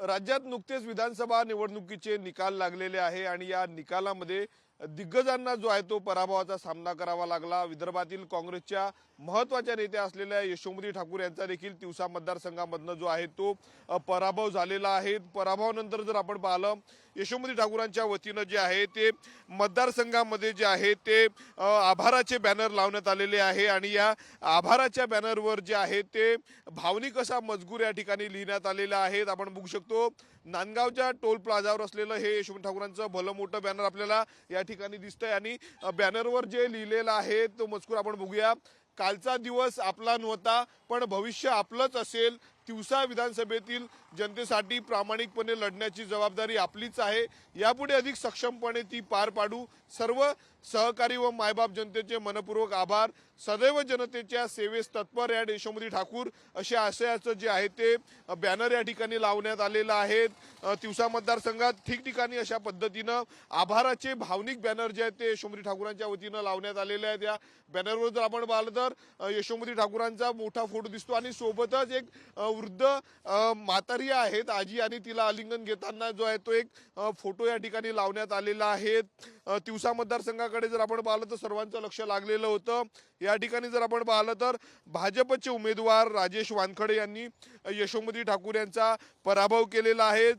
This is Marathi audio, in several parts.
राज्यात नुकतेच विधानसभा निवडणुकीचे निकाल लागलेले आहे आणि या निकालामध्ये दिग्गजांना जो आहे तो पराभवाचा सामना करावा लागला। विदर्भातील काँग्रेसच्या महत्त्वाच्या नेत्या असलेल्या यशोमती ठाकूर यांचा देखील तिवसा मतदारसंघामधनं जो आहे तो पराभव झालेला आहे। पराभवानंतर जर आपण पाहिलं यशोमती ठाकूरांच्या वतीनं जे आहे ते मतदारसंघामध्ये जे आहे ते आभाराचे बॅनर लावण्यात आलेले आहे आणि या आभाराच्या बॅनरवर जे आहे ते भावनिक असा मजकूर या ठिकाणी लिहिण्यात आलेला आहे। आपण बघू शकतो नांदगावच्या टोल प्लाझावर असलेलं हे यशोमती ठाकूरांचं भलं मोठं बॅनर आपल्याला या ठिकाणी दिसतंय आणि बॅनरवर जे लिहिलेलं आहे तो मजकूर आपण बघूया। कालचा दिवस आपला नव्हता पण भविष्य आपलंच असेल। तिवसा विधानसभेतील जनतेसाठी प्रामाणिकपणे लढण्याची जबाबदारी आपलीच आहे। यापुढे अधिक सक्षमपणे ती पार पाडू। सर्व सहकारी व मायबाप जनतेचे मनपूर्वक आभार। सदैव जनतेच्या सेवेस तत्पर या यशोमती ठाकूर असे आशयाचं जे आहे ते बॅनर या ठिकाणी लावण्यात आलेलं आहे। तिवसा मतदारसंघात ठिकठिकाणी अशा पद्धतीनं आभाराचे भावनिक बॅनर जे आहेत ते यशोमती ठाकूरांच्या वतीनं लावण्यात आलेले आहेत। या बॅनरवर जर आपण पाहिलं तर यशोमती ठाकूरांचा मोठा फोटो दिसतो आणि सोबतच एक वृद्ध म्हातारी आहेत आजी आणि तिला आलिंगन घेताना जो आहे तो एक फोटो या ठिकाणी लावण्यात आलेला आहे। तिवसा मतदारसंघाकडे जर आपण पाहिलं तर सर्वांचं लक्ष लागलेलं होतं। या ठिकाणी जर आपण पाहिलं तर भाजपचे उमेदवार राजेश वानखडे यांनी यशोमती ठाकूर यांचा पराभव केलेला आहे।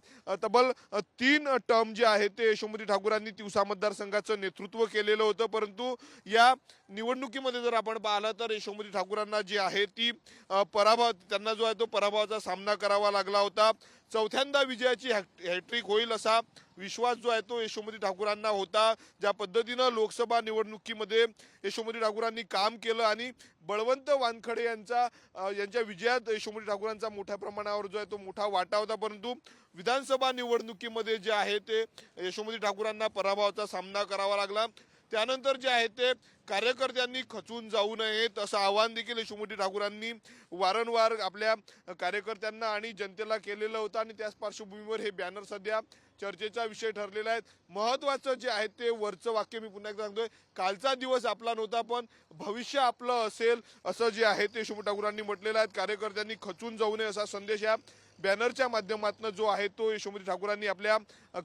तब्बल 3 टर्म जे आहे ते यशोमती ठाकूरांनी तिवसा मतदारसंघाचं नेतृत्व केलेलं होतं, परंतु या निवडणुकीमध्ये जर आपण पाहिलं तर यशोमती ठाकूरांना जी आहे ती त्यांना जो आहे तो पराभवाचा सामना करावा लागला होता। चौथ्यांदा विजयाची हॅट्रिक होईल असा विश्वास जो आहे तो यशोमती ठाकूरांना होता। ज्या पद्धतीनं लोकसभा निवडणुकीमध्ये यशोमती ठाकूरांनी काम केलं आणि बळवंत वानखडे यांच्या विजयात यशोमती ठाकूरांचा मोठ्या प्रमाणावर जो आहे तो मोठा वाटा होता, परंतु विधानसभा निवडणुकीमध्ये जे आहे ते यशोमती ठाकूरांना पराभवाचा सामना करावा लागला। त्यानंतर जे आहे ते कार्यकर्त्यांनी खचून जाऊ नयेत असं आवाहन देखील यशोमती ठाकूरांनी वारंवार आपल्या कार्यकर्त्यांना आणि जनतेला केलेलं होतं आणि त्याच पार्श्वभूमीवर हे बॅनर सध्या चर्चेचा विषय ठरलेला आहे। महत्त्वाचं जे आहे ते वरचं वाक्य मी पुन्हा एकदा सांगतोय, कालचा दिवस आपला नव्हता पण भविष्य आपलं असेल असं जे आहे ते यशोमती ठाकूरांनी म्हटलेलं आहे। कार्यकर्त्यांनी खचून जाऊ नये असा संदेश या बॅनरच्या माध्यमातून जो आहे तो यशोमती ठाकूरांनी आपल्या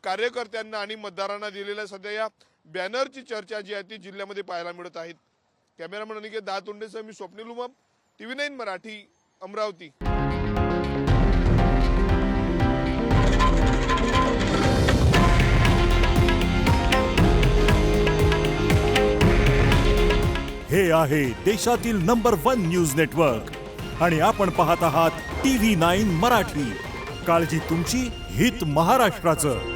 कार्यकर्त्यांना आणि मतदारांना दिलेला आहे। सध्या या बॅनरची चर्चा जी आहे ती जिल्ह्यामध्ये पाहायला मिळत आहे। कॅमेरामन अनिकेत दातोंडेसह मी स्वप्नील उमप, TV9 मराठी, अमरावती। हे आहे देशातील नंबर 1 न्यूज नेटवर्क आणि आपण पाहत आहात TV9 मराठी। काळजी तुमची, हित महाराष्ट्राचं।